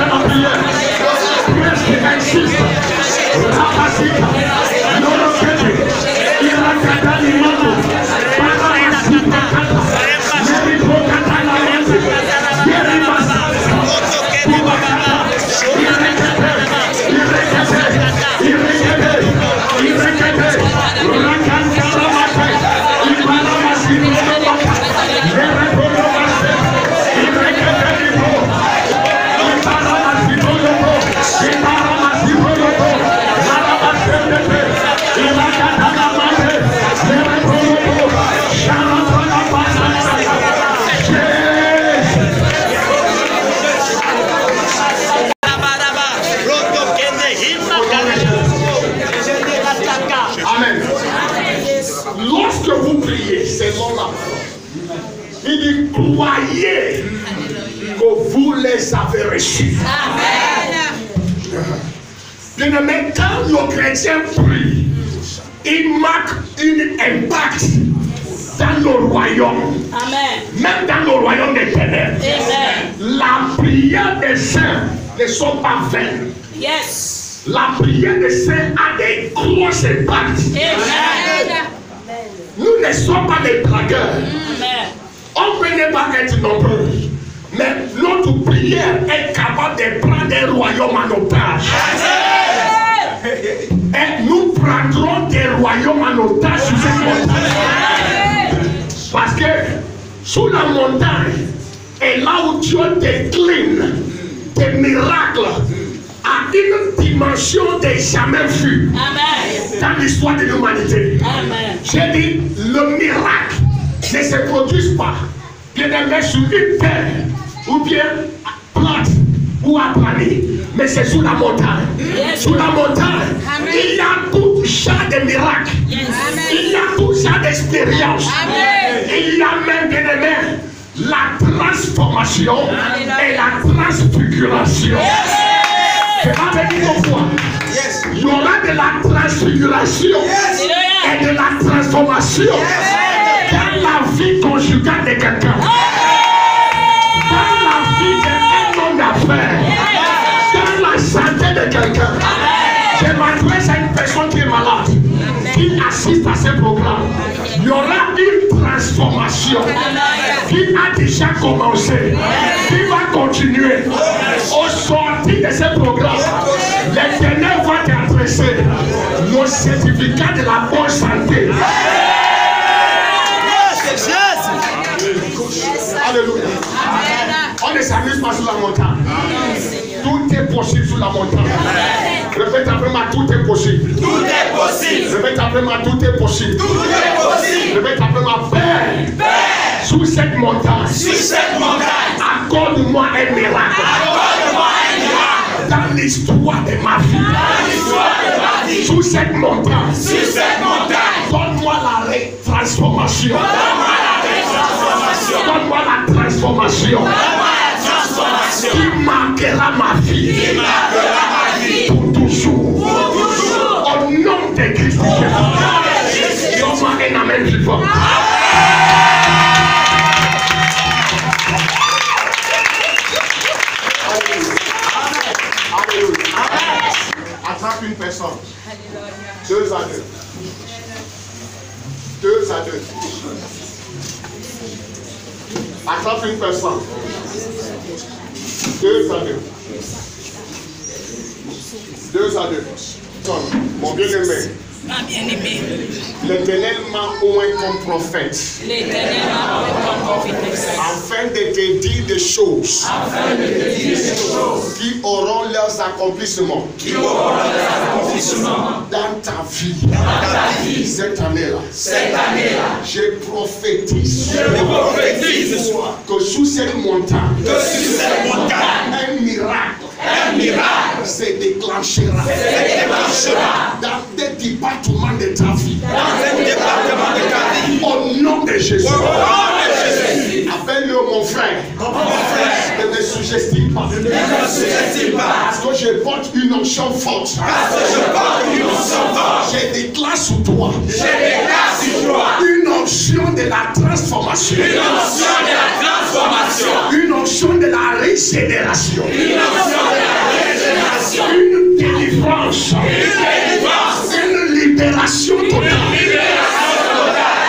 fait la prière. Presque insiste. Rapasika. Norokete. Irakata Limano. Paramasika Kata. Yeriko Kata Lamante. Yerimasa. Kubakata. Irekete. Irekete. Irekete. Irekete. Rakanta Ramate. Ibaramasika Kata. Yeriko Ramate. Irekete. Amen. Lorsque vous priez, c'est là. Il dit croyez que vous les avez reçus. Amen. Bien-aimé, quand nos chrétiens prient, ils marquent un impact dans nos royaumes. Amen. Même dans nos royaumes des ténèbres. Amen. La prière des saints ne sont pas vaines. Yes. La prière des saints a des gros impacts. Amen. Nous ne sommes pas des dragueurs. Amen. On peut ne pas être nombreux. Mais notre prière est capable de prendre un royaume en otage. Et nous prendrons des royaumes en otage sur cette montagne. Parce que sous la montagne est là où Dieu décline des miracles à une dimension des jamais vue dans l'histoire de l'humanité. J'ai dit, le miracle ne se produit pas bien-aimé sur une terre ou bien plate ou aplanie, mais c'est sous la montagne. Sous la montagne, il y a tout genre de miracles. Il y a tout genre d'expérience. Il y a même, bien-aimé, la transformation et la transfiguration. Je vais venir pourquoi. Il y aura de la transfiguration et de la transformation dans la vie conjugale de quelqu'un, dans la vie d'un homme d'affaires, dans la santé de quelqu'un. Je m'adresse à une personne qui est malade, qui assiste à ce programme. Il y aura une transformation qui a déjà commencé, qui va continuer. Au sortir de ce programme, l'Éternel va t'adresser nos certificats de la bonne santé. Alléluia. On ne s'amuse pas sur la montagne. Tout est possible sur la montagne. Répète après moi, tout est possible. Tout est possible. Répète après moi, tout est possible. Tout est possible. Répète après moi, Père. Sous cette montagne. Sous cette montagne. Accorde-moi un miracle. Accorde-moi un miracle. Dans l'histoire de ma vie. Dans l'histoire de ma vie. Sous cette montagne. Sous cette montagne. Donne-moi la transformation. Donne-moi la transformation. Donne-moi la transformation. Donne-moi la transformation. Qui marquera ma vie. Qui marquera ma vie. Pour toujours. Pour toujours. Au nom de Christ. Au nom de Jésus. Donne-moi un amen vivant. Attrape une personne. 2 à 2. 2 à 2. Attrape une personne. 2 à 2. 2 à 2. Mon bien-aimé. Ma bien-aimée. L'Éternel m'a oint comme prophète. L'Éternel m'a oint comme prophète. Afin de te dire des choses. Afin de te dire des choses. Qui auront leurs accomplissements. Qui auront leurs accomplissements. Dans ta vie. Dans ta vie. Cette année-là. Cette année-là. Je prophétise. Je prophétise. Que sous cette montagne. Que sous cette montagne. Un miracle. Un miracle se déclenchera. Dans des départements de ta vie. Dans des départements de ta vie. Au nom de Jésus. Au nom de Jésus. Appelle-le mon frère. Mon frère. Ne me sous-estime pas. Ne me sous-estime pas. Parce Parce que je porte une onction forte. Je déclare sur toi. Une onction de la transformation. Une onction de la régénération. Une délivrance. Une libération totale.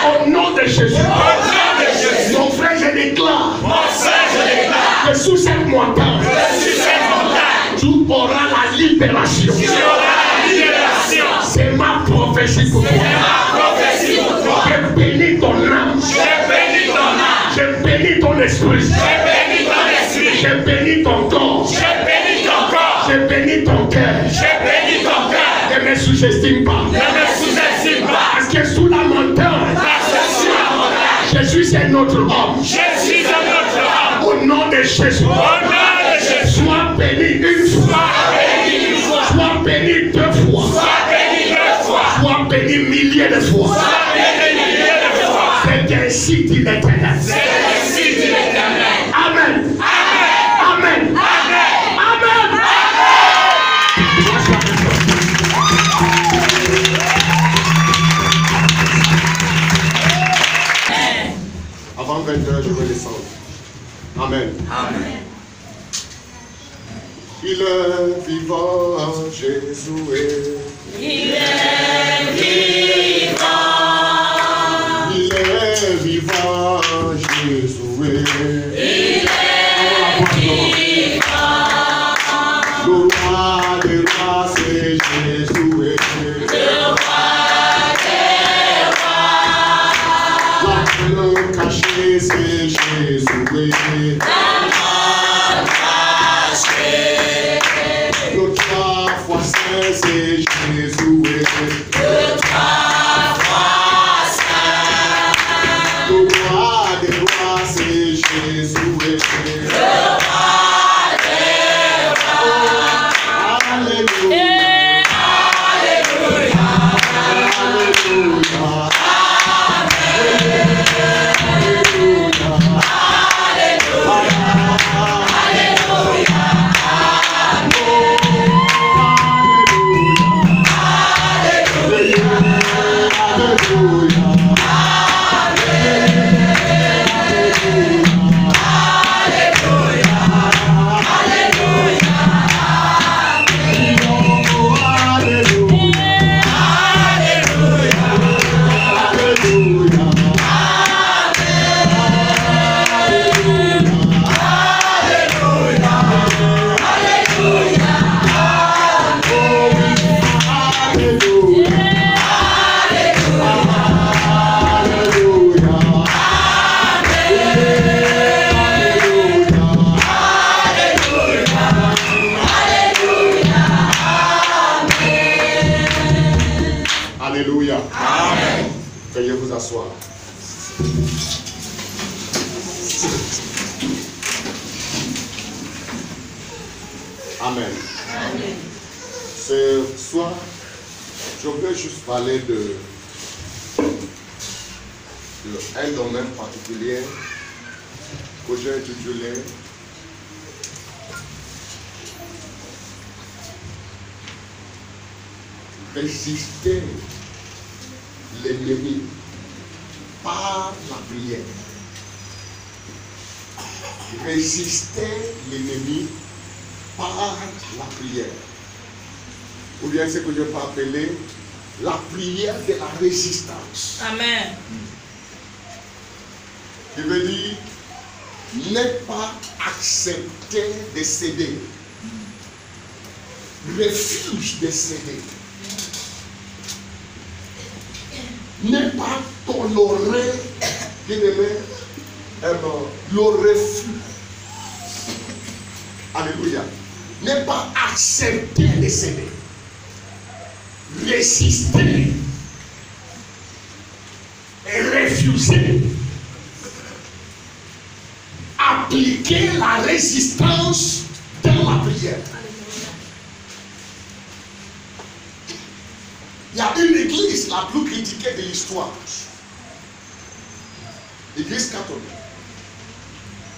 Au nom de Jésus. Mon frère, je déclare que sous cette montagne, tu auras la libération. C'est ma prophétie pour toi. Je bénis ton âme. Je bénis ton esprit. Je bénis ton corps. Je bénis ton cœur. Ne me sous-estime pas. Parce que sous la montagne, je suis un autre homme. Au nom de Jésus. Sois béni une fois. Sois béni deux fois. Sois béni milliers de fois. C'est ainsi dit l'Éternel. Amen. Amen. Amen. Avant 20h, je vais descendre. Amen. Amen. Il est vivant, Jésus. Il est vivant. Il est vivant, Jésus. Il est vivant. Le roi des rois, c'est Jésus. Le roi des rois. La main cachée, c'est Jésus. La main cachée. Le trois fois saint, c'est Jésus. Le trois fois saint. Le roi des rois, c'est Jésus. Le roi des rois. Alléluia. Alléluia. Alléluia. Alléluia. Amen. Veuillez vous asseoir. Amen. Amen. Ce soir, je veux juste parler de un domaine particulier que j'ai intitulé résister l'ennemi par la prière. Résister l'ennemi par la prière. Ou bien ce que je peux appeler la prière de la résistance. Amen. Je veux dire, ne pas accepter de céder. Refuse de céder. Ne pas tolérer, le refus. Alléluia. Ne pas accepter de céder. Résister et refuser. Appliquer la résistance dans la prière. Il y a une église la plus critiquée de l'histoire. L'église catholique.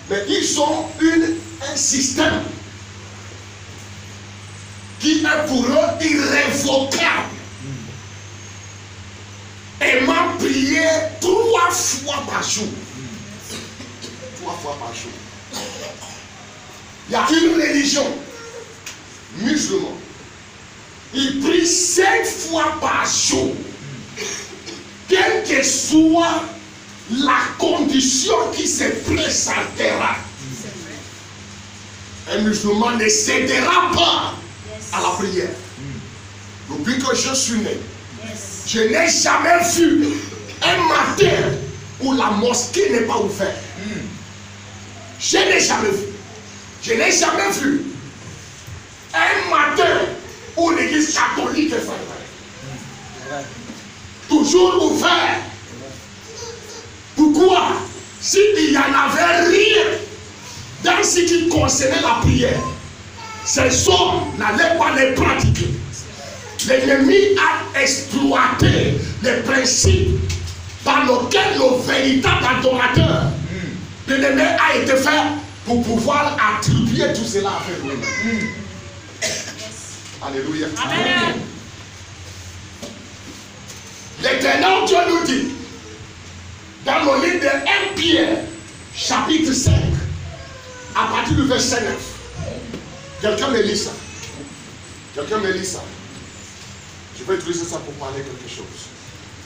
Mais ils ont un système qui est pour eux irrévocable. Aimant prier 3 fois par jour. 3 fois par jour. Il y a une religion musulmane. Il prie 5 fois par jour. Quelle que soit la condition qui se présentera, un musulman ne cédera pas à la prière. Depuis que je suis né, je n'ai jamais vu un matin où la mosquée n'est pas ouverte. Je n'ai jamais vu. Je n'ai jamais vu un matin où l'église catholique est fermée. Toujours ouvert. Pourquoi? S'il n'y en avait rien dans ce qui concernait la prière, ces hommes n'allaient pas les pratiquer. L'ennemi a exploité les principes par lesquels le véritable adorateur, l'ennemi a été fait pour pouvoir attribuer tout cela à lui. Alléluia. Amen. L'Éternel Dieu nous dit, dans le livre de 1 Pierre, chapitre 5, à partir du verset 9. Quelqu'un me lit ça. Quelqu'un me lit ça. Je vais utiliser ça pour parler quelque chose.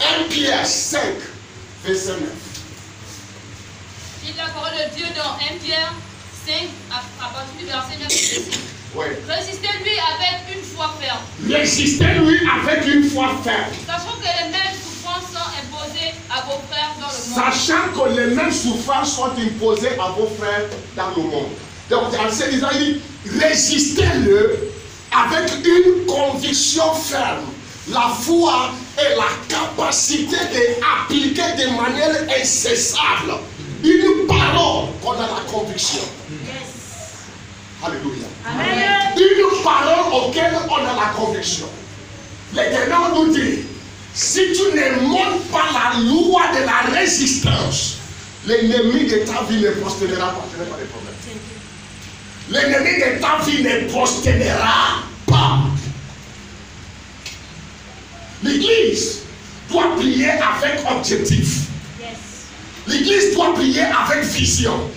1 Pierre 5, verset 9. Il la parole de Dieu dans 1 Pierre 5, à partir du verset 9. Oui. Résistez-lui avec une foi ferme. Résistez-lui avec une foi ferme. Sachant que les mêmes souffrances sont imposées à vos frères dans le monde. Sachant que les mêmes souffrances sont imposées à vos frères dans le monde. Donc, dans ces Israélites, résistez-le avec une conviction ferme. La foi est la capacité d'appliquer de manière incessable une parole qu'on a la conviction. Alléluia. Amen. Une parole auquel on a la conviction. L'Éternel nous dit, si tu ne montes pas la loi de la résistance, l'ennemi de ta vie ne prospérera pas. Ce n'est pas le problème. L'ennemi de ta vie ne prospérera pas. L'église doit prier avec objectif. L'église doit prier avec vision.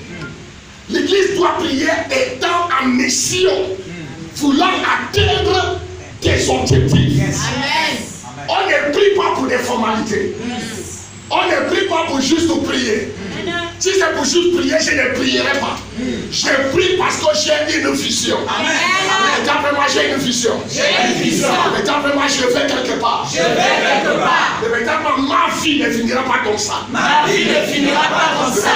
L'église doit prier étant en mission, voulant atteindre des objectifs. Amen. On ne prie pas pour des formalités. On ne prie pas pour juste prier. Si c'est pour juste prier, je ne prierai pas. Je prie parce que j'ai une vision. Amen. Moi j'ai une vision. J'ai une vision. Moi je vais quelque part. Je vais quelque part. Ma vie ne finira pas comme ça. Ma vie ne finira pas comme ça.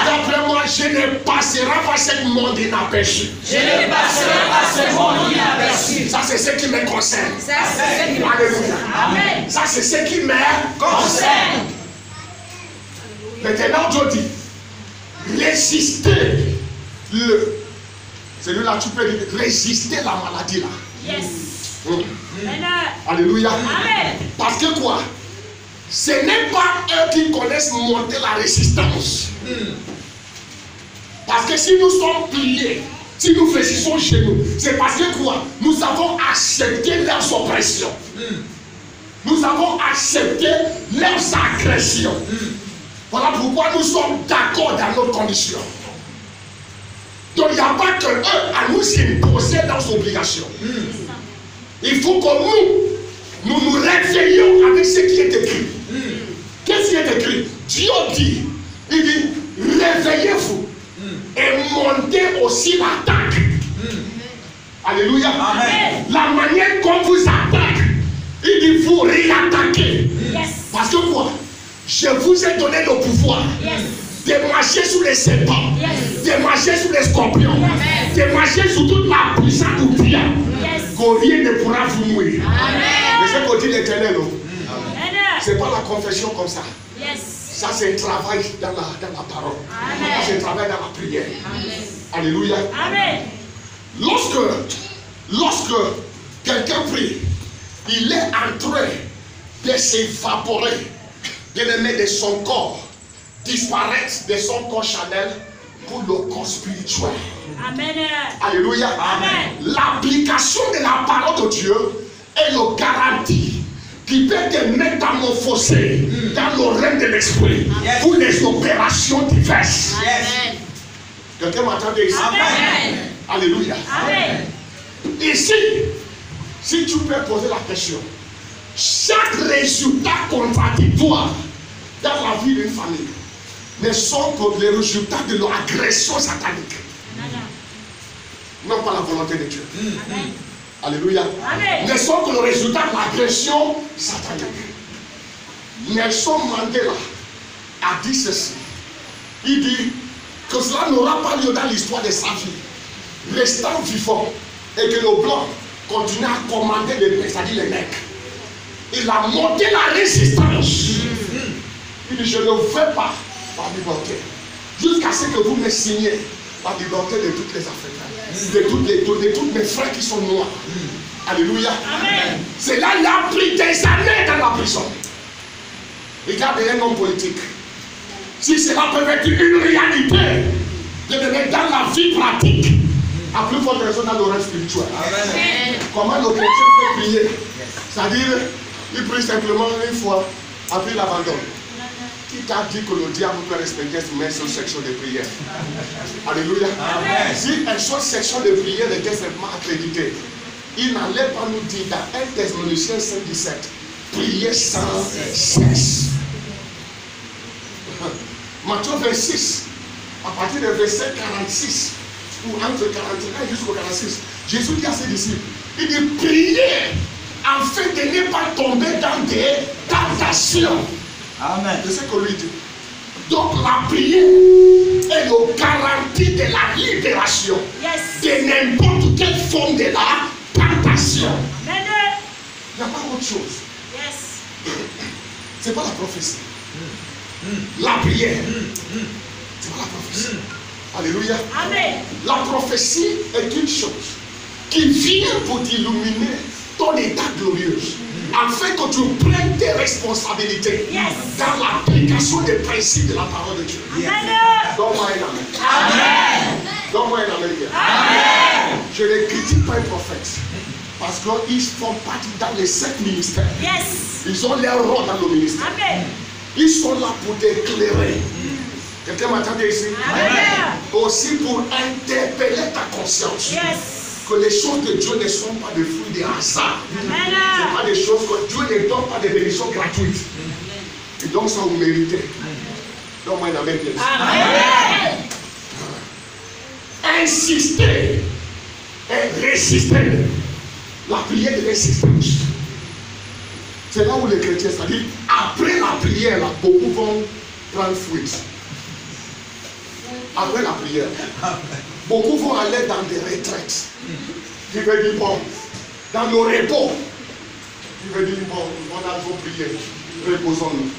Moi je ne passerai pas ce monde inaperçu. Je ne passerai pas ce monde inaperçu. Ça c'est ce qui me concerne. Ça c'est ce qui me concerne. Amen. Ça c'est ce qui me concerne. Maintenant Dieu dit, résister celui-là tu peux dire, résister la maladie là. Yes. Alléluia. Amen. Parce que quoi? Ce n'est pas eux qui connaissent monter la résistance. Parce que si nous sommes pliés, si nous résistons chez nous, c'est parce que quoi? Nous avons accepté leurs oppressions. Nous avons accepté leurs agressions. Voilà pourquoi nous sommes d'accord dans nos conditions. Donc il n'y a pas que eux à nous imposer leurs obligations. Il faut que nous réveillons avec ce qui est écrit. Qu'est-ce qui est écrit? Dieu dit, il dit, réveillez-vous et montez aussi l'attaque. Alléluia. Amen. La manière qu'on vous attaque, il dit, vous réattaquez. Yes. Parce que quoi? Je vous ai donné le pouvoir de marcher sous les serpents, de marcher sous les scorpions, de marcher sous toute la puissance du diable. Que rien ne pourra vous mourir. Mais c'est ce que dit l'Éternel. Ce n'est pas la confession comme ça. Ça c'est un travail dans la parole. Ça c'est un travail dans la prière. Alléluia. Lorsque quelqu'un prie, il est en train de s'évaporer, de son corps, disparaître de son corps charnel pour le corps spirituel. Amen. Alléluia. Amen. L'application de la parole de Dieu est le garantie qui peut te métamorphoser dans le règne de l'esprit pour les opérations diverses. Quelqu'un m'attendait ici? Amen. Alléluia. Amen. Ici, si tu peux poser la question, chaque résultat contradictoire dans la vie d'une famille ne sont que les résultats de leur agression satanique. Non pas la volonté de Dieu. Amen. Alléluia. Amen. Ne sont que le résultat de l'agression satanique. Nelson Mandela a dit ceci. Il dit que cela n'aura pas lieu dans l'histoire de sa vie, restant vivant, et que le blanc continue à commander les peuples, c'est-à-dire les mecs. Il a monté la résistance. Il dit, je ne veux pas la liberté, jusqu'à ce que vous me signiez la liberté de toutes les Africains, de tous mes frères qui sont noirs. Alléluia. Amen. C'est là qu'il a pris des années dans la prison. Regardez un homme politique. Si cela peut être une réalité, de devenir dans la vie pratique, à plus forte raison dans le règne spirituel. Amen. Comment le chrétien peut prier? C'est-à-dire, il prie simplement une fois, après il abandonne. Qui t'a dit que le diable peut respecter une seule section de prière? Alléluia. Amen. Si une seule section de prière était simplement accréditée, il n'allait pas nous dire dans 1 Thessaloniciens 5:17, priez sans cesse. Matthieu 26, à partir du verset 46, ou entre 41 jusqu'au 46, Jésus dit à ses disciples, il dit, priez afin de ne pas tomber dans des tentations. Amen. C'est ce que lui dit. Donc la prière est le garantie de la libération de n'importe quelle forme de la tentation. Amen. Il n'y a pas autre chose. Yes. C'est pas la prophétie. La prière, c'est pas la prophétie. Alléluia. Amen. La prophétie est une chose qui vient pour t'illuminer ton état glorieux, afin que tu prennes tes responsabilités dans l'application des principes de la parole de Dieu. Donne-moi un amen. Amen. Donne-moi un amen. Amen. Je ne critique pas un prophète, parce qu'ils font partie dans les 7 ministères. Yes. Ils ont leur rôle dans le ministère. Amen. Ils sont là pour t'éclairer. Quelqu'un m'attendait ici? Amen. Aussi pour interpeller ta conscience. Yes. Que les choses de Dieu ne sont pas des fruits des hasards. Ce Amen. n'est pas des choses que Dieu ne donne pas des bénédictions gratuites. Et donc ça vous méritez. Donc moi, il y en a même bien. Amen. Insister et résister. La prière de résistance. C'est là où les chrétiens, c'est-à-dire, après la prière, là, beaucoup vont prendre fruit. Après la prière, beaucoup vont aller dans des retraites. Qui veut dire, bon, dans le repos. Qui veut dire, bon, on a trop prié, reposons-nous.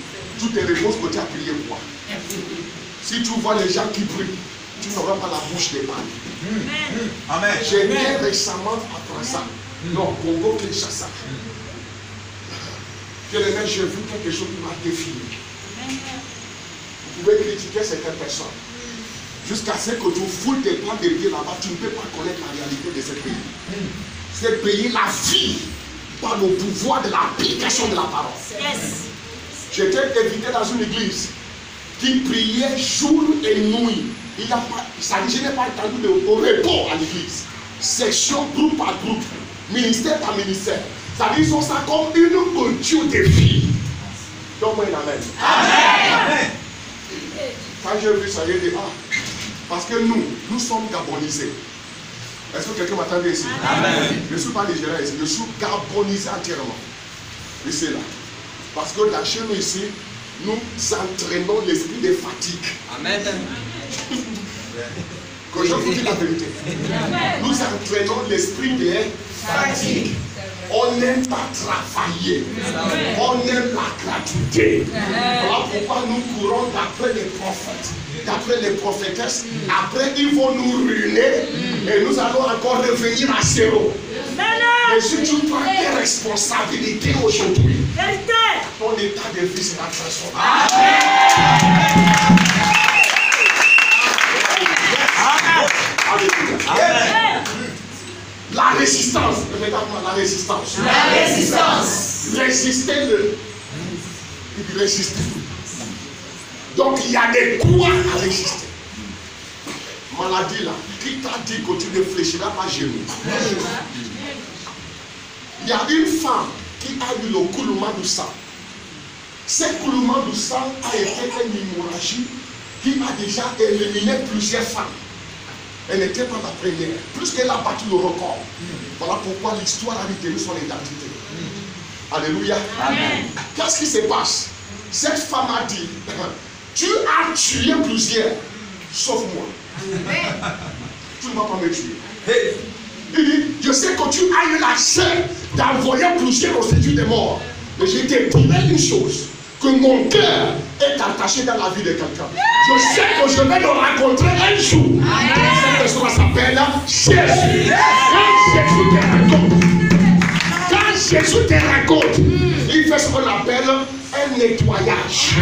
Tu te reposes que tu as prié quoi? Si tu vois les gens qui prient, tu n'auras pas la bouche des pannes. Amen. J'ai bien récemment appris ça. Non, Congo Kinshasa. J'ai vu quelque chose qui m'a défié. Vous pouvez critiquer certaines personnes. Jusqu'à ce que tu foules tes plans de Dieu là-bas, tu ne peux pas connaître la réalité de ce pays. Ce pays, la vie, par le pouvoir de l'application de la parole. Yes. J'étais invité dans une église qui priait jour et nuit. Il n'y a pas, ça dit, je n'ai pas entendu de repos à l'église. Section, groupe par groupe, ministère par ministère. Ça dit, ils sont ça comme une culture de vie. Donc, moi, il amène. Amen. Quand j'ai vu ça, j'ai dit, ah, parce que nous sommes gabonisés. Est-ce que quelqu'un m'attendait ici? Amen. Je ne suis pas nigérien ici, je suis gabonisé entièrement. Ici, là. Parce que là, chez nous ici, nous entraînons l'esprit de fatigue. Amen. Que je vous dis la vérité. Nous entraînons l'esprit de fatigue. On n'aime pas travailler. On aime la gratuité. Voilà pourquoi nous courons d'après les prophètes, d'après les prophétesses. Après, ils vont nous ruiner et nous allons encore revenir à zéro. Mais si tu prends tes responsabilités aujourd'hui, ton état de vie sera transformé. La résistance. La résistance. La résistance. Résistez-le. Résistez. Donc il y a des quoi à résister. Maladie là, qui t'a dit que tu ne fléchiras pas chez nous? Il y a une femme qui a eu le coulement du sang. Ce coulement du sang a été une hémorragie qui a déjà éliminé plusieurs femmes. Elle n'était pas la première. Plus qu'elle a battu le record. Voilà pourquoi l'histoire a retenu son identité. Alléluia. Amen. Qu'est-ce qui se passe? Cette femme a dit, tu as tué plusieurs, sauf moi. Tu ne vas pas me tuer. Il dit, je sais que tu as eu la chair d'envoyer plusieurs au séjour des morts. Mais je te dirai une chose, que mon cœur est attaché dans la vie de quelqu'un. Je sais que je vais le rencontrer un jour. Cette personne s'appelle Jésus. Quand Jésus te raconte, il fait ce qu'on appelle un nettoyage.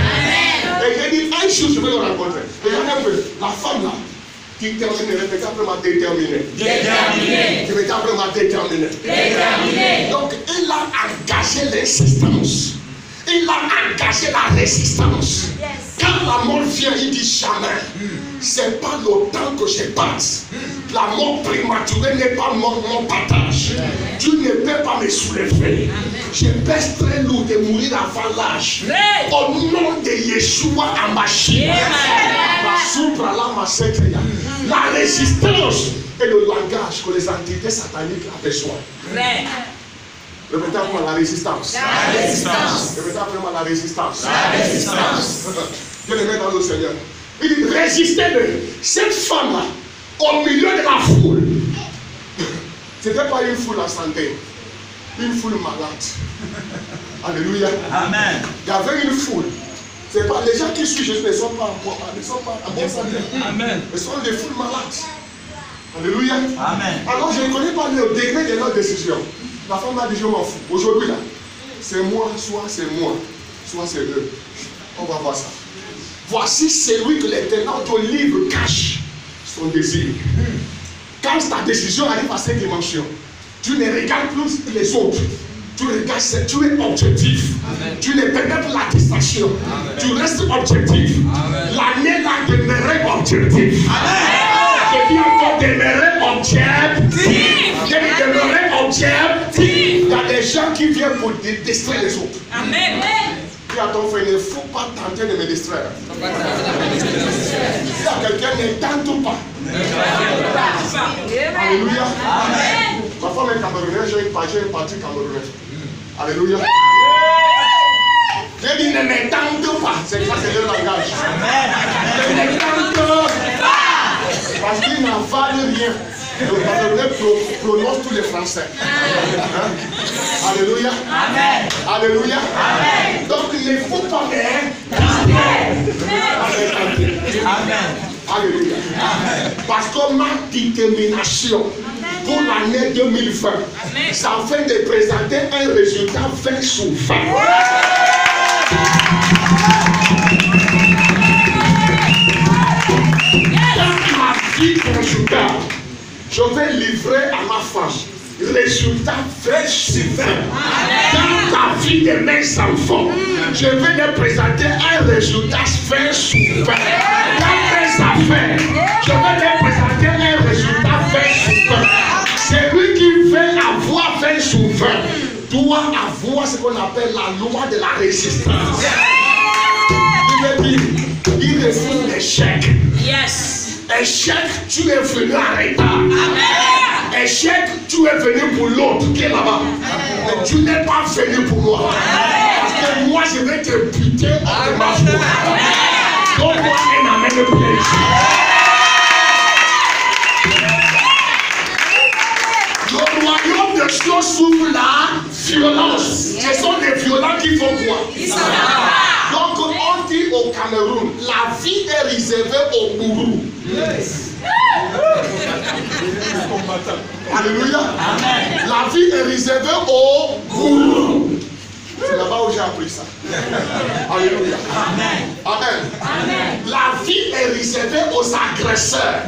Et j'ai dit, un jour je vais le rencontrer. Et regardez un peu, la femme là, qui termine, répétez après ma déterminée. Déterminé. Répétez après ma déterminée. Déterminé. Donc il a engagé l'insistance. Il a engagé la résistance. Quand la mort vient, il dit jamais. C'est pas le temps que je passe. La mort prématurée n'est pas mon partage. Tu ne peux pas me soulever. Je pèse très lourd de mourir avant l'âge. Au nom de Yeshua Amashia. La résistance est le langage que les entités sataniques ont besoin. Répétez après la résistance. La résistance. Répétez après la résistance. La résistance. Je le mets dans le Seigneur. Il dit, résistez-le. Cette femme-là, au milieu de la foule, ce n'était pas une foule en santé, une foule malade. Alléluia. Amen. Il y avait une foule. C'est pas les gens qui suivent Jésus ne sont pas en bonne santé. Amen. Ils sont des foules malades. Alléluia. Amen. Alors je ne connais pas le degré de leur décision. La femme a dit, je m'en fous. Aujourd'hui là, c'est moi, soit c'est moi, soit c'est eux. On va voir ça. Voici celui que l'Éternel du livre cache son désir. Quand ta décision arrive à cette dimension, tu ne regardes plus les autres. Tu regardes, tu es objectif. Amen. Tu ne permets pas la distraction. Tu restes objectif. L'année là demeurer objectif. Je dis encore demeurer objectif. Je dis demeurer objectif. Il y a des gens qui viennent pour distraire les autres. Amen. Dis à ton frère, il ne faut pas tenter de me distraire. Si à quelqu'un ne tente pas. Alléluia. Ma femme est camerounaise, j'ai une partie camerounaise. Alléluia. J'ai dit ne me tente pas. C'est ça, c'est le langage. Ne me tente pas. Parce qu'il n'en valent rien. Le Camerounais prononce tous les Français. Alléluia. Amen. Alléluia. Amen. Donc il ne faut pas Amen. Alléluia. Parce que ma détermination pour l'année 2020, c'est afin de présenter un résultat 20 sur 20. Dans ma vie conjugale, je vais livrer à ma femme résultat 20 sur 20. Dans ta vie de mes enfants, je vais leur présenter un résultat 20 sur 20. Dans mes affaires, je vais leur présenter un résultat 20 sur 20. Celui qui veut avoir 20 sur 20 doit avoir ce qu'on appelle la loi de la résistance. Il veut dire, il refuse l'échec. Yes. Échec, tu es venu en retard. Amen. Échec, tu es venu pour l'autre qui est là-bas. Mais tu n'es pas venu pour moi. Parce que moi, je vais te buter hors de ma foi. Donne-moi un amen de plaisir. Le royaume de choses souffre la violence. Ce sont des violents qui font quoi? Ils s'en vont. Donc on dit au Cameroun, la vie est réservée aux gourous. Alléluia. Amen. La vie est réservée aux gourous. C'est là-bas où j'ai appris ça. Alléluia. Amen. Amen. Amen. La vie est réservée aux agresseurs.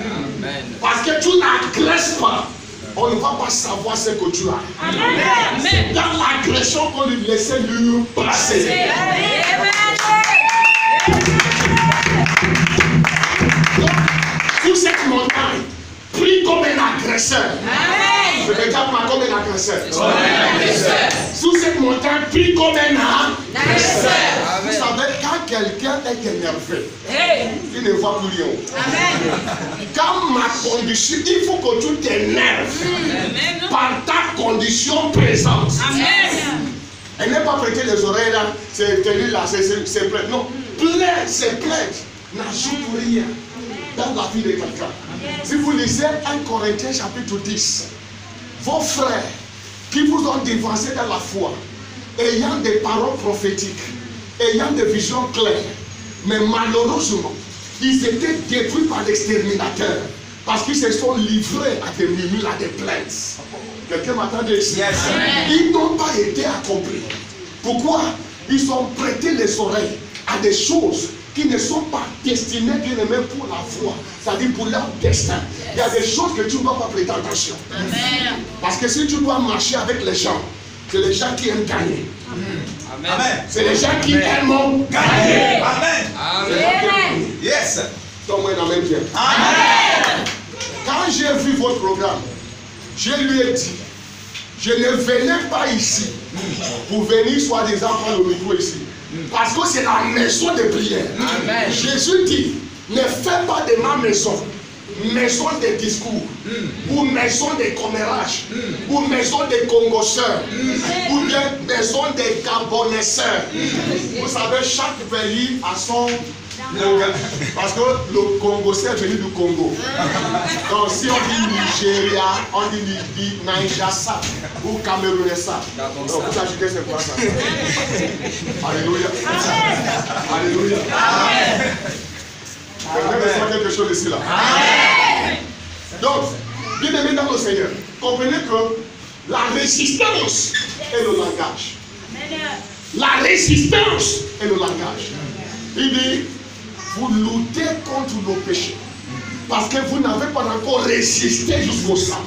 Parce que tu n'agresses pas. on ne va pas savoir ce que tu as. Amen. C'est dans l'agression qu'on lui laissait lui passer. Donc, sur cette montagne, pris comme un agresseur. Je regarde moi comme un agresseur. Sous cette montagne, pris comme un agresseur. Vous savez, quand quelqu'un est énervé, il ne voit plus rien. Quand ma condition, il faut que tu t'énerves par ta condition présente. Elle n'est pas prêter les oreilles là, c'est tenu là, c'est plainte. Non, plainte, c'est plainte. N'ajoute rien dans la vie de quelqu'un. Si vous lisez 1 Corinthiens chapitre 10, vos frères qui vous ont dévancé dans la foi, ayant des paroles prophétiques, ayant des visions claires, mais malheureusement, ils étaient détruits par l'exterminateur parce qu'ils se sont livrés à des murmures, à des plaintes. Quelqu'un m'attend ici? Yes. Ils n'ont pas été accomplis. Pourquoi? Ils ont prêté les oreilles à des choses qui ne sont pas destinées, bien aimé, pour la foi, c'est-à-dire pour leur destin. Il y a des choses que tu ne dois pas prêter attention. Amen. Parce que si tu dois marcher avec les gens, c'est les gens qui aiment gagner. Amen. C'est les gens qui aiment gagner. Amen. Amen. Yes. Donne-moi un amen bien. Amen. Quand j'ai vu votre programme, je lui ai dit, je ne venais pas ici pour venir soi-disant prendre le micro ici. Parce que c'est la maison de prière. Amen. Jésus dit, ne fais pas de ma maison de discours, ou maison de commérage, ou maison de congosseurs, ou bien maison de gabonesseurs. Vous savez, chaque pays a son... Parce que le Congo, c'est venu du Congo. Donc si on dit Nigeria, on dit Libye, Nigeria, ça, ou Cameroun, ça. Donc vous ajoutez c'est quoi ça? Alléluia. Alléluia. Quelqu'un ressent quelque chose ici là. Donc, bien aimé dans le Seigneur, comprenez que la résistance est le langage. La résistance est le langage. Il dit, vous luttez contre le péché parce que vous n'avez pas encore résisté jusqu'au sang.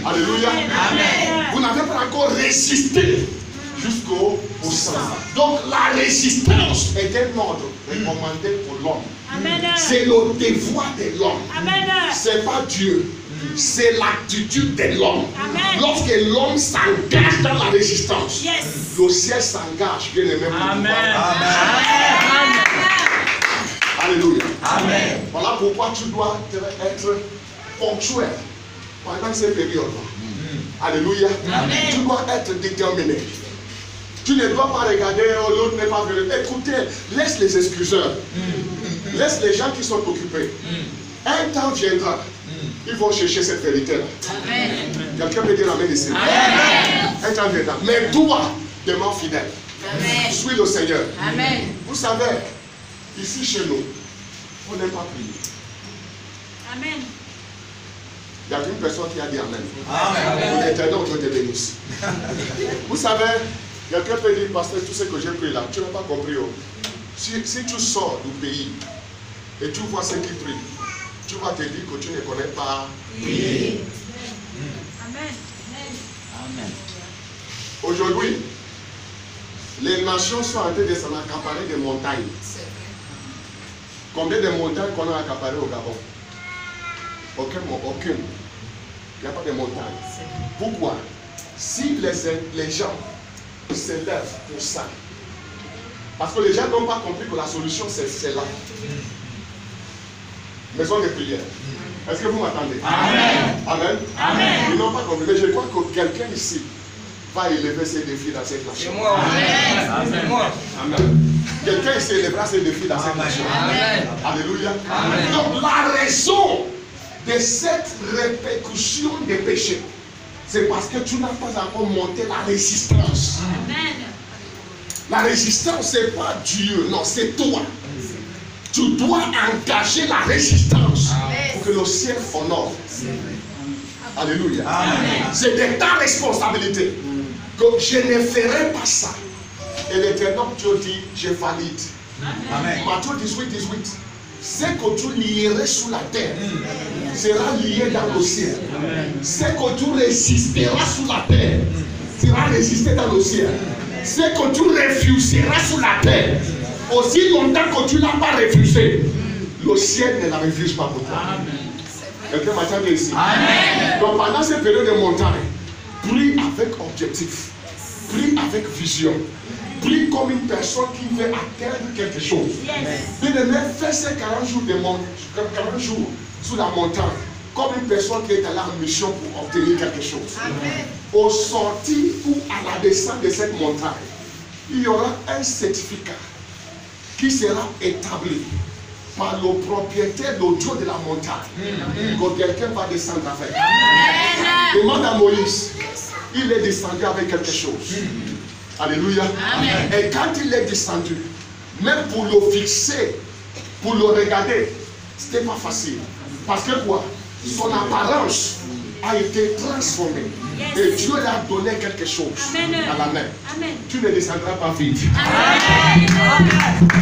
Alléluia. Amen. Vous n'avez pas encore résisté jusqu'au sang. Donc la résistance est un ordre recommandé pour l'homme. C'est le devoir de l'homme. Ce n'est pas Dieu. C'est l'attitude de l'homme. Lorsque l'homme s'engage dans la résistance, le ciel s'engage, bien aimé. Amen. Amen. Alléluia. Amen. Voilà pourquoi tu dois être ponctuel pendant ces périodes-là. Alléluia. Amen. Tu dois être déterminé. Tu ne dois pas regarder, oh, l'autre n'est pas venu. Écoutez, laisse les excuseurs. Laisse les gens qui sont occupés. Un temps viendra. Ils vont chercher cette vérité-là. Quelqu'un peut dire amen ici. Amen. Un temps viendra. Mais toi, demeure fidèle. Amen. Suis le Seigneur. Amen. Vous savez, ici chez nous, on n'aime pas prier. Amen. Il y a une personne qui a dit amen. Amen. L'éternel, Dieu te bénisse. Vous savez, quelqu'un peut dire, pasteur, tout ce que j'ai pris là, tu n'as pas compris. Oh. Si tu sors du pays et tu vois ceux qui prient, tu vas te dire que tu ne connais pas prier. Amen. Amen. Aujourd'hui, les nations sont en train de s'en accaparer des montagnes. Combien de montagnes qu'on a accaparées au Gabon? Aucune. Il n'y a pas de montagnes. Pourquoi? Si les gens se lèvent pour ça, parce que les gens n'ont pas compris que la solution c'est là. Maison de prière. Est-ce que vous m'attendez? Amen. Amen. Amen. Ils n'ont pas compris. Mais je crois que quelqu'un ici va élever ses défis dans cette nation. C'est moi. Amen. C'est moi. Amen. Quelqu'un ici élèvera ses défis dans cette nation. Amen. Alléluia. Amen. Donc la raison de cette répercussion des péchés, c'est parce que tu n'as pas encore monté la résistance. Amen. La résistance, ce n'est pas Dieu, non, c'est toi. Tu dois engager la résistance pour que le ciel honore. Alléluia. C'est de ta responsabilité que je ne ferai pas ça. Et l'Éternel Dieu dit, je valide. Matthieu 18, Ce que tu lierais sous la terre sera lié dans le ciel. Ce que tu résisteras sous la terre sera résisté dans le ciel. Ce que tu refuseras sous la terre, aussi longtemps que tu n'as pas refusé, le ciel ne la refuse pas pour toi. Quelqu'un m'a entendu ici. Donc pendant cette période de montagne, prie avec objectif, prie avec vision, prie comme une personne qui veut atteindre quelque chose. Bien-aimé, fais ces 40 jours, 40 jours sous la montagne comme une personne qui est allée en mission pour obtenir quelque chose. Au sortir ou à la descente de cette montagne, il y aura un certificat qui sera établi par le propriétaire d'Audio de la montagne que quelqu'un va descendre avec. Demande à Moïse, il est descendu avec quelque chose. Alléluia. Et quand il est descendu, même pour le fixer, pour le regarder, ce n'était pas facile. Parce que quoi? Son apparence a été transformée. Et Dieu lui a donné quelque chose à la main. Tu ne descendras pas vite.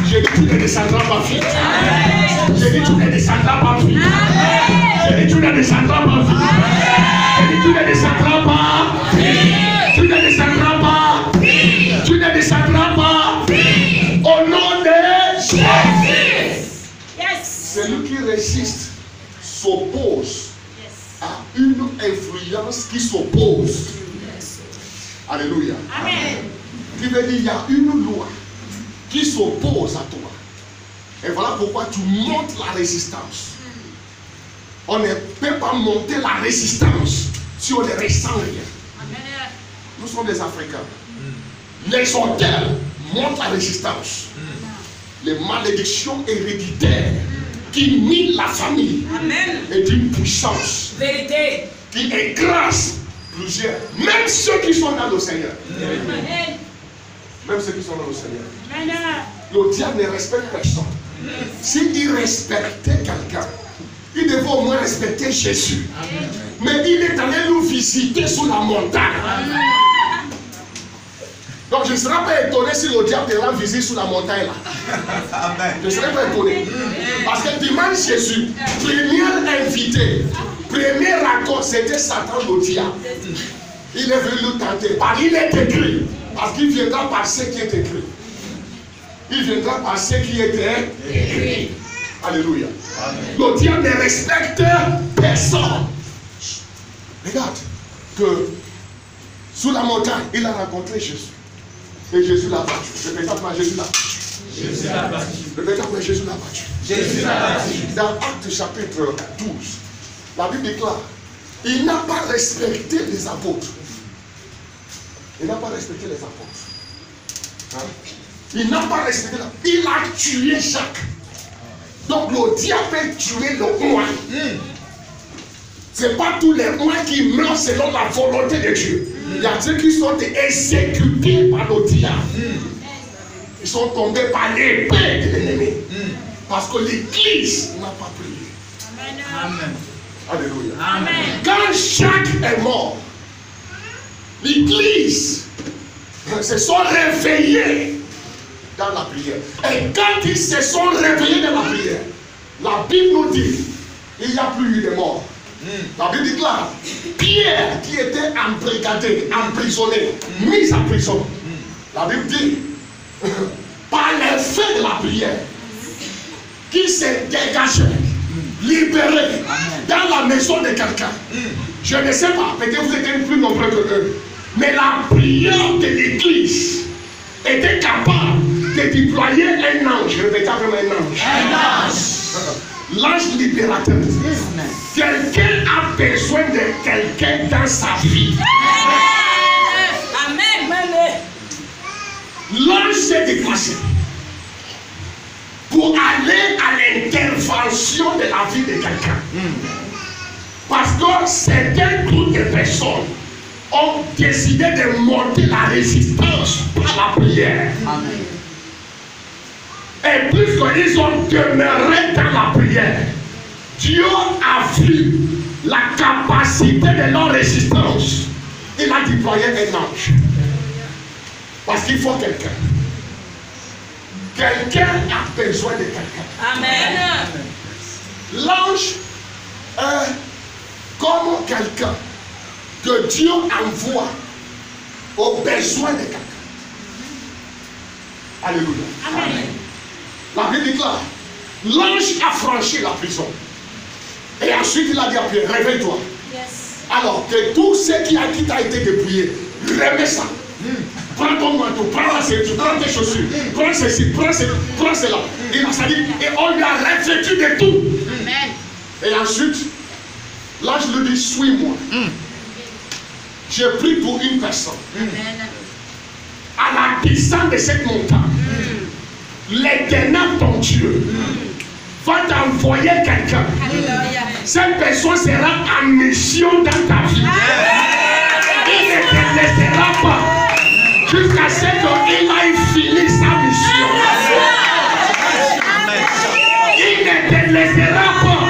J'ai dit tu ne descendras pas vite. J'ai dit tu ne descendras pas vite. J'ai dit tu ne descendras pas vite. J'ai dit tu ne descendras pas vite. Tu ne descendras pas vite. Tu ne descendras pas vite. Au nom de Jésus. Celui qui résiste s'oppose à une influence qui s'oppose. Alléluia. Qui veut dire il y a une loi qui s'oppose à toi. Et voilà pourquoi tu montes la résistance. On ne peut pas monter la résistance si on ne ressent rien. Nous sommes des Africains. Les auteurs montent la résistance. Les malédictions héréditaires qui minent la famille est d'une puissance qui écrase plusieurs, même ceux qui sont dans le Seigneur. Même ceux qui sont dans le Seigneur. Le diable ne respecte personne. S'il respectait quelqu'un, il devait au moins respecter Jésus. Mais il est allé nous visiter sous la montagne. Donc je ne serai pas étonné si le diable te rend visite sous la montagne là. Je ne serai pas étonné. Parce que dimanche Jésus, premier invité, premier rencontre, c'était Satan le diable. Il est venu nous tenter. Parce qu'il est écrit. Parce qu'il viendra par ce qui est écrit. Il viendra par ce qui était écrit. Alléluia. Le diable ne respecte personne. Regarde que sous la montagne, il a rencontré Jésus. Et Jésus l'a battu. Répétez-moi, Jésus l'a battu. Jésus l'a battu. Répétez-moi, Jésus l'a battu. Jésus l'a battu. Dans Actes chapitre 12, la Bible déclare, il n'a pas respecté les apôtres. Il n'a pas respecté les apôtres. Hein? Il n'a pas respecté les apôtres. Il a tué Jacques. Donc le diable peut tuer le roi. Ce n'est pas tous les rois qui meurent selon la volonté de Dieu. Il y a ceux qui sont exécutés par le diable. Ils sont tombés par l'épée de l'ennemi. Parce que l'église n'a pas prié. Amen. Alléluia. Amen. Quand Jacques est mort, l'église se sont réveillés dans la prière. Et quand ils se sont réveillés dans la prière, la Bible nous dit il n'y a plus eu de mort. La Bible déclare Pierre qui était embrigadé, emprisonné, mis en prison. La Bible dit par l'effet de la prière qui s'est dégagé, libéré dans la maison de quelqu'un. Je ne sais pas, peut-être vous êtes plus nombreux que eux, mais la prière de l'église était capable de déployer un ange. Répétez vraiment un ange. Un ange. L'ange libérateur. Quelqu'un a besoin de quelqu'un dans sa vie. Amen. L'ange s'est déplacé pour aller à l'intervention de la vie de quelqu'un. Parce que certains groupes de personnes ont décidé de monter la résistance par la prière. Amen. Et puisqu'ils ont demeuré dans la prière, Dieu a vu la capacité de leur résistance. Il a déployé un ange. Parce qu'il faut quelqu'un Quelqu'un a besoin de quelqu'un. Amen. L'ange est comme quelqu'un que Dieu envoie aux besoins de quelqu'un. Alléluia. Amen. La Bible déclare, l'ange a franchi la prison. Et ensuite il a dit à Pierre, réveille-toi. Yes. Alors que tout ce qui t'a été dépouillé, remets ça. Prends ton manteau, prends la ceinture, prends tes chaussures, prends ceci, prends cela. Il a dit, et on lui a revêtu de tout. Amen. Et ensuite, l'ange lui dit, suis-moi. J'ai pris pour une personne. Amen. À la distance de cette montagne, l'Éternel, ton Dieu, va t'envoyer quelqu'un. Alléluia. Cette personne sera en mission dans ta vie. Il ne te laissera pas jusqu'à ce qu'il aille finir sa mission. Il ne te laissera pas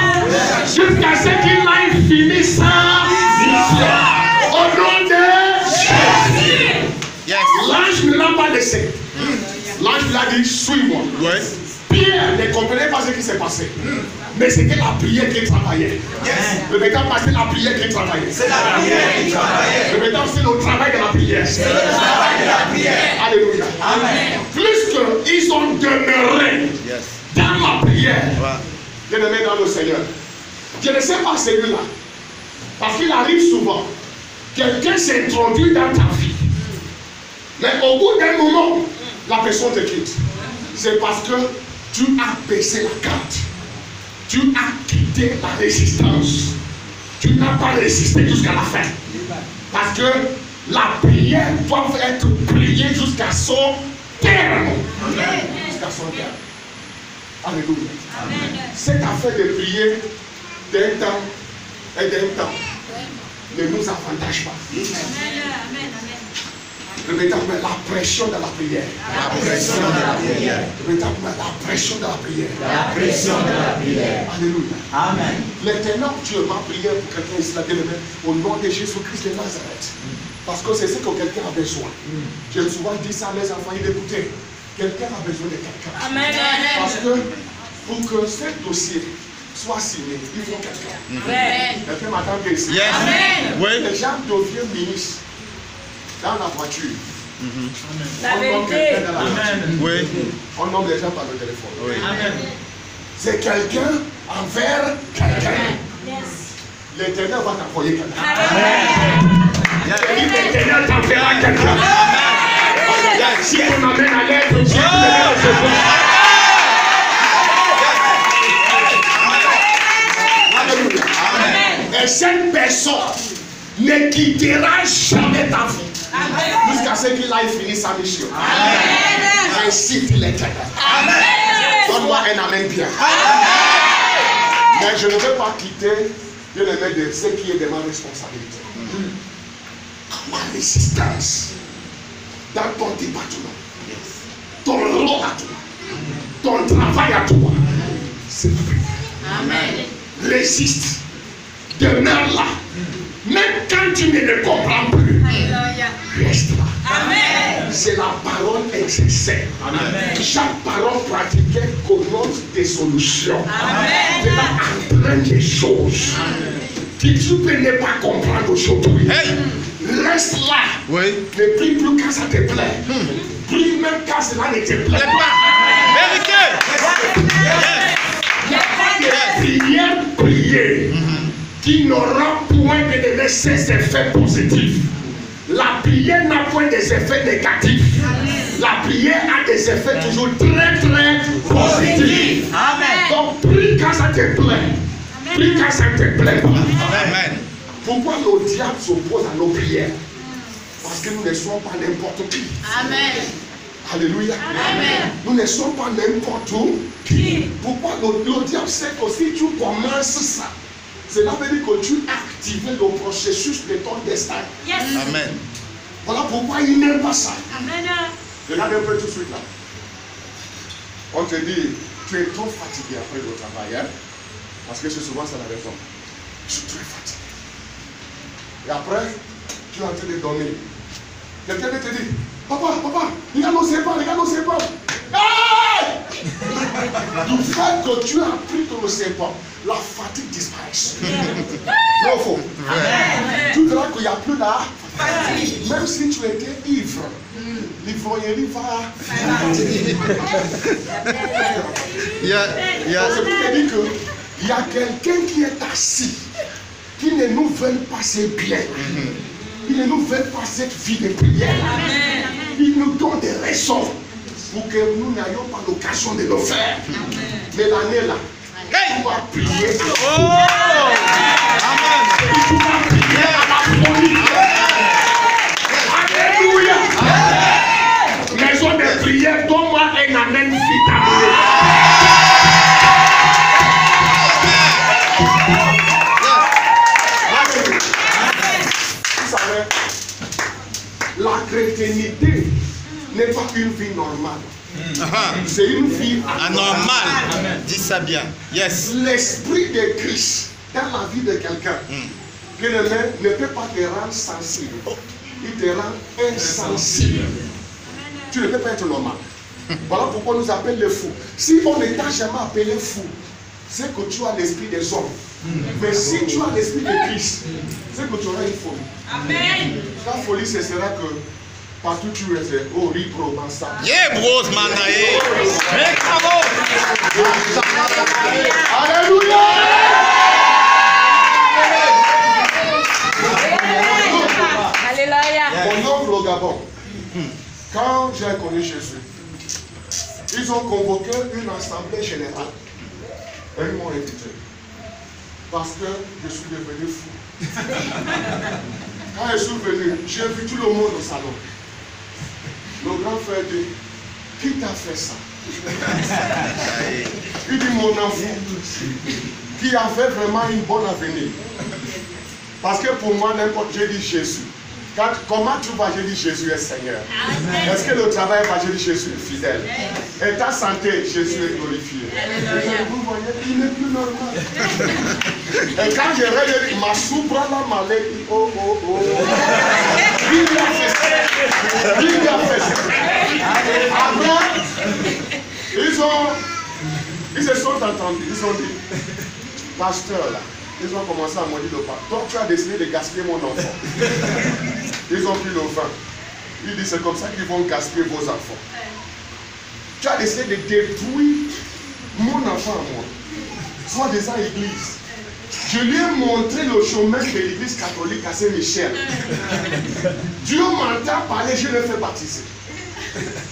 jusqu'à ce qu'il aille finir sa mission. Au nom de Jésus. L'ange ne l'a pas laissé. L'ange lui a dit, suis-moi. Pierre ne comprenait pas ce qui s'est passé. Mais c'était la prière qui travaillait. Le méthode, c'est la prière qui travaillait. C'est la prière qui travaillait. Le méthode, c'est le travail de la prière. C'est le travail de la prière. Alléluia. Amen. Plus qu'ils ont demeuré dans la prière, je le mets dans le Seigneur. Je ne sais pas celui-là. Parce qu'il arrive souvent. Quelqu'un s'introduit dans ta vie. Mais au bout d'un moment, la personne te quitte. C'est parce que tu as baissé la carte. Tu as quitté la résistance. Tu n'as pas résisté jusqu'à la fin. Parce que la prière doit être priée jusqu'à son terme. Jusqu'à son terme. Alléluia. Cette affaire de prier d'un temps et d'un temps ne nous avantage pas. Le méthode, la pression de la prière. La pression de la prière. Le méthode, la pression de la prière. La pression de la prière. Alléluia. Amen. L'éternel Dieu m'a prié pour quelqu'un ici, au nom de Jésus-Christ de Nazareth. Parce que c'est ce que quelqu'un a besoin. J'ai souvent dit ça à mes enfants, ils écoutaient. Quelqu'un a besoin de quelqu'un. Amen. Parce que pour que ce dossier soit signé, il faut quelqu'un. Amen. Quelqu'un m'attend ici. Yes. Amen. Oui. Les gens deviennent ministres dans la voiture. La On nomme vérité. quelqu'un dans la voiture. Oui. On nomme les gens par le téléphone. Oui. Amen. C'est quelqu'un envers quelqu'un. Yes. L'éternel va t'envoyer quelqu'un. Amen. L'éternel t'enverra quelqu'un. Si on amène à l'aide, Dieu te recevoir. Alléluia. Et cette personne ne quittera jamais ta vie. Jusqu'à ce qu'il aille finir sa mission. Amen. Ainsi dit l'Éternel. Donne-moi un amen bien. Mais je ne veux pas quitter de le mettre de ce qui est de ma responsabilité. Ma résistance dans ton département, ton rôle à toi, ton travail à toi, c'est la prière. Amen. Résiste. Demeure là. Même quand tu ne le comprends plus, Alléluia. reste là. Amen. C'est la parole exercée. Chaque parole pratiquée connaît des solutions. Amen. Tu vas apprendre des choses que tu peux ne pas comprendre aujourd'hui. Hey. Reste là. Oui. Ne prie plus quand ça te plaît. Prie même quand cela ne te plaît Les pas. pas. Vérité. Il n'y a pas de prière priée qui n'aura point que de ses effets positifs. La prière n'a point des effets négatifs. La prière a des effets toujours très très positifs. Amen. Donc prie quand ça te plaît. Prie quand ça ne te plaît pas. Amen. Pourquoi le diable s'oppose à nos prières? Parce que nous ne sommes pas n'importe qui. Amen. Alléluia. Amen. Nous ne sommes pas n'importe qui. Pourquoi le diable sait que si tu commences ça, cela veut dire que tu actives le processus de ton destin. Yes. Amen. Voilà pourquoi il n'aime pas ça. Amen. Regarde un peu tout de suite là. On te dit, tu es trop fatigué après le travail. Hein? Parce que c'est souvent ça la raison. Je suis très fatigué. Et après, tu es en train de dormir. Quelqu'un te dit, papa, regarde nos épaules, regarde nos épaules. Ah! Du fait que tu as pris ton serpent, la fatigue disparaît. Non, faux. Tu verras qu'il n'y a plus la fatigue. Même si tu étais ivre, l'ivrognerie va. C'est pour te dire qu'il y a quelqu'un qui est assis, qui ne nous veut pas ce bien. Il ne nous veut pas cette vie de prière. Il nous donne des raisons pour que nous n'ayons pas l'occasion de le faire. Mais l'année là, tu vas prier. Tu vas prier à la folie. Alléluia. Maison de prière, donne-moi un amen vitaminé. La chrétienté n'est pas une vie normale. C'est une vie anormale. Dis ça bien. Yes. L'esprit de Christ dans la vie de quelqu'un, que le main ne peut pas te rendre sensible. Il te rend insensible. Tu ne peux pas être normal. Voilà pourquoi on nous appelle les fous. Si on ne t'a jamais appelé fou, c'est que tu as l'esprit des hommes. Mais si tu as l'esprit de Christ, c'est que tu auras une folie. Amen. La folie, ce sera que partout tu es, oh, ripro, ça. Alléluia. Alléluia. Mon oncle au Gabon, quand j'ai connu Jésus, ils ont convoqué une assemblée générale. Et ils m'ont invité. Parce que je suis devenu fou. Quand je suis venu, j'ai vu tout le monde au salon. Le grand frère dit, qui t'a fait ça? Il dit, mon enfant, qui avait vraiment une bonne avenir. Parce que pour moi, n'importe, j'ai dit Jésus. Comment tu vas, j'ai dit Jésus est Seigneur. Est-ce que le travail va, j'ai dit Jésus est fidèle. Et ta santé, Jésus est glorifié. Vous voyez, il n'est plus normal. Et quand j'ai regardé ma soubra la maladie, oh oh oh. Il lui a fait ça. Il lui a fait ça. Après, ils se sont entendus. Ils ont dit, pasteur là. Ils ont commencé à me dire le pas. Toi, tu as décidé de gaspiller mon enfant. Ils ont pris le vin. Il dit, c'est comme ça qu'ils vont gaspiller vos enfants. Tu as décidé de détruire mon enfant à moi. Soit disant église. Je lui ai montré le chemin de l'église catholique à Saint-Michel. Dieu m'entend parler, je le fais baptiser.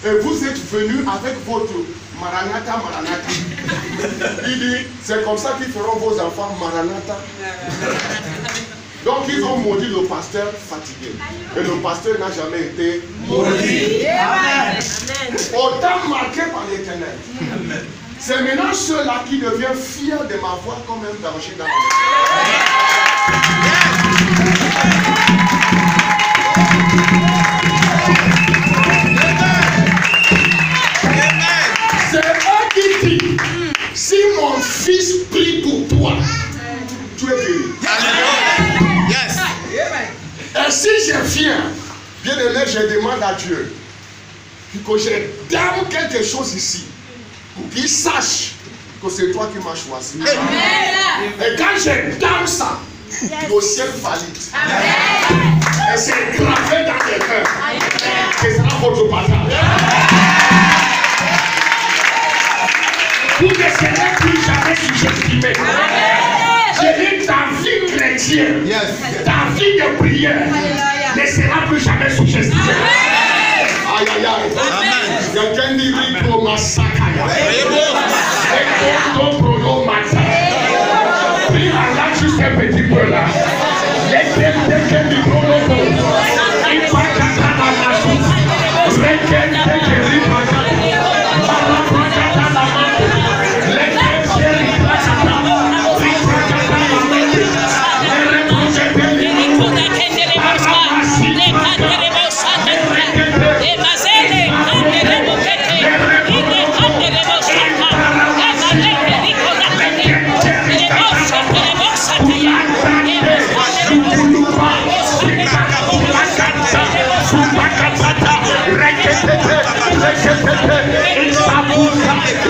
Et vous êtes venus avec votre Maranatha, Maranatha. Il dit, c'est comme ça qu'ils feront vos enfants Maranatha. Donc ils ont maudit le pasteur fatigué. Et le pasteur n'a jamais été maudit. Autant marqué par l'Éternel. C'est maintenant ceux-là qui deviennent fiers de ma voix comme un danger dans c'est eux qui disent, si mon fils prie pour toi, tu es guéri. Yes. Et si je viens, bien aimé, je demande à Dieu que je donne quelque chose ici, pour qu'il sache que c'est toi qui m'as choisi. Et quand je donne ça, le ciel valide. Et c'est gravé dans les cœurs. Et c'est votre partage. Vous ne serez plus jamais sous-estimé. Je dis ta vie chrétienne, ta vie de prière ne sera plus jamais sous-estimée. Aïe aïe aïe. Quelqu'un dit Rico Massacaya. Rico Prono Massa. Prie Allah juste un petit peu là. Quelqu'un dit Prono Prono. Il va canter la masse. Quelqu'un dit Rico.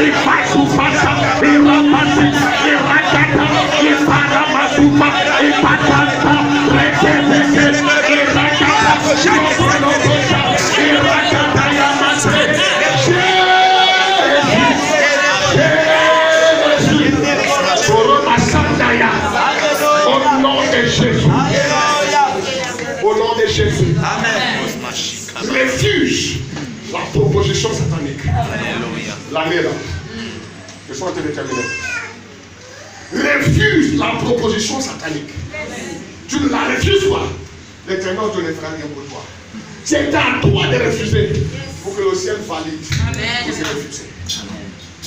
Il Supata, Irapati, Irakata, Iparamasupa, Ipatanta, Rekebeke, Irakata, Shokolokosa, Irakata Yamase. Jésus, Corona Sandaya, au nom de Jésus. Au nom de Jésus. Refuse la proposition satanique. L'année là. Je suis en train de terminer. Refuse la proposition satanique. Tu ne la refuses pas. L'Éternel ne fera rien pour toi. C'est à toi de refuser. Pour que le ciel valide. Amen.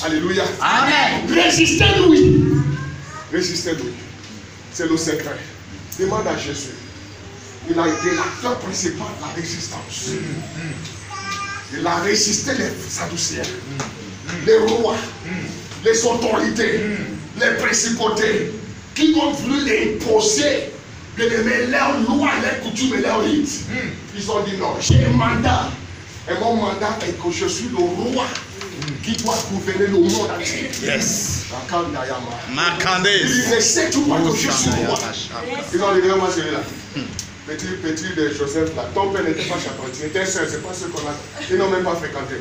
Alléluia. Amen. Résistez-lui. Résistez-lui. C'est le secret. Demande à Jésus. Il a été l'acteur principal de la résistance. Il a résisté les Sadducéens, les rois, les autorités, les principautés qui ont voulu les imposer de mettre leurs lois, leurs coutumes et leurs rites. Ils ont dit non, j'ai un mandat. Et mon mandat est que je suis le roi qui doit gouverner le monde entier. Yes. Il dit, ne sais-tu pas que je suis le roi? Ils ont dit vraiment celui-là. Petit de Joseph là, ton père n'était pas charpentier, était seul, c'est pas ce qu'on a. Ils n'ont même pas fréquenté.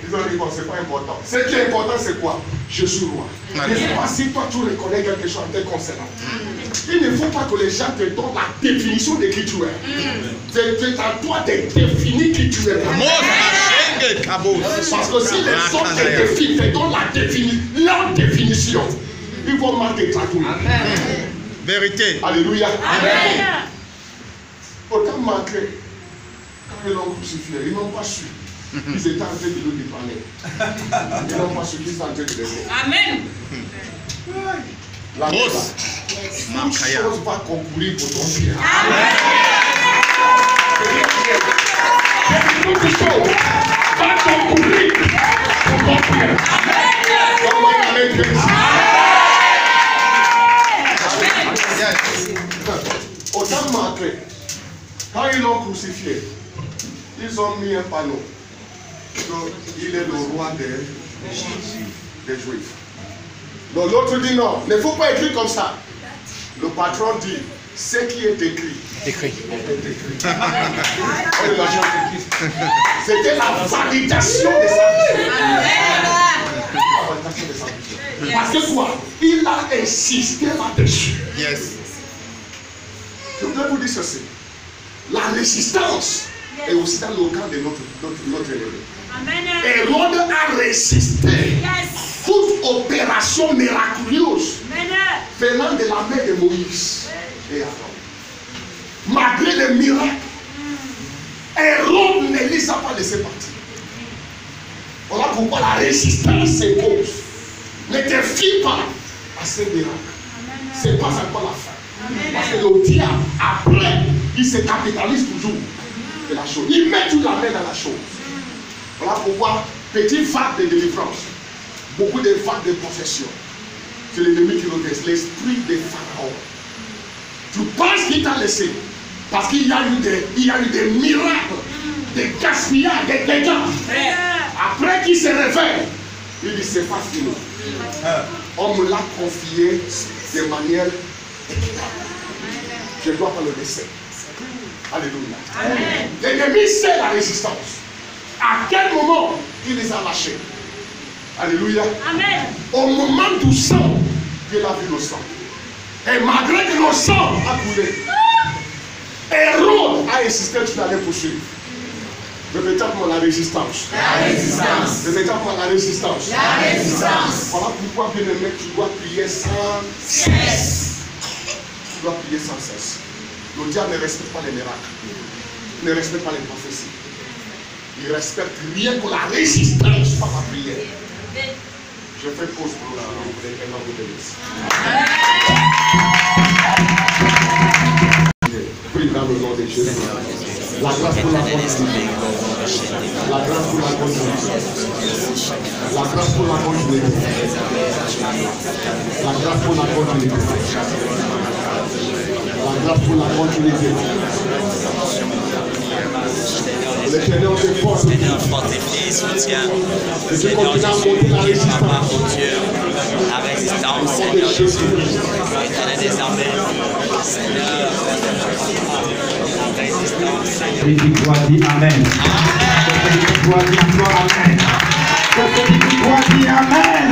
Ils ont dit bon, c'est pas important. Ce qui est important, c'est quoi? Je suis roi. Ne sais pas si toi tu reconnais quelque chose en te concernant. Il ne faut pas que les gens te donnent la définition de qui tu es. C'est à toi de définir qui tu es. Parce que si les autres te donnent leur définition, ils vont mal te traduire. Vérité. Alléluia. Amen. Autant manquer, quand ils l'ont crucifié, ils n'ont pas su. Ils étaient en train de le dépanner. Ils n'ont pas su qu'ils étaient en train de le dépanner. Amen. La chose va concourir pour ton bien. Amen. Toute chose va concourir pour ton bien. Amen. Autant manquer. Quand ils l'ont crucifié, ils ont mis un panneau. Il est le roi des Juifs. Donc l'autre dit non, il ne faut pas écrire comme ça. Le patron dit, ce qui est écrit. C'était la validation de sa vie. Parce que quoi? Il a insisté là-dessus. Yes. Je voudrais vous dire ceci. La résistance est aussi dans le camp de notre ennemi. Hérode a résisté toute opération miraculeuse venant de la main de Moïse et Aaron. Malgré les miracles, Hérode ne les a pas laissés partir. Voilà pourquoi la résistance s'impose. Ne te fie pas à ces miracles. Ce n'est pas encore la fin. Parce que le diable, après, il se capitalise toujours de la chose. Il met toute la main dans la chose. Voilà pourquoi, petite vague de délivrance, beaucoup de vagues de possession. C'est l'ennemi qui nous laisse, l'esprit de Pharaon. Tu penses qu'il t'a laissé parce qu'il y a eu des miracles, des gaspillages, des dégâts. Après qu'il se réveille, il dit c'est pas fini. On me l'a confié de manière équitable. Je dois pas le laisser. Alléluia. L'ennemi sait la résistance. À quel moment il les a lâchés? Alléluia. Amen. Au moment du sang, il a vu le sang. Et malgré que le sang a coulé, Hérode a insisté que tu allais poursuivre. Répétez-moi la résistance. La résistance. Répétez-moi la résistance. La résistance. Voilà pourquoi, bien aimé, tu dois prier sans cesse. Tu dois prier sans cesse. Le diable ne respecte pas les miracles. Il ne respecte pas les prophéties. Il respecte rien que la résistance par la prière. Je fais pause pour la l'éternel vous bénisse. Oui, dans le nom de Jésus. La grâce pour la continuité. La grâce pour la continuité. La grâce pour la continuité. La grâce pour la continuité. La grâce pour la continuité. L'éternel te porte. Seigneur, fortifie, soutient. Et tu Seigneur continues à Jésus, monter la papa, résistance. mon Dieu, la résistance, Seigneur Jésus, éternel des armées, Seigneur, la résistance, Seigneur. Celui qui croit dit Amen. Celui qui croit dit encore Amen. Celui qui croit dit Amen.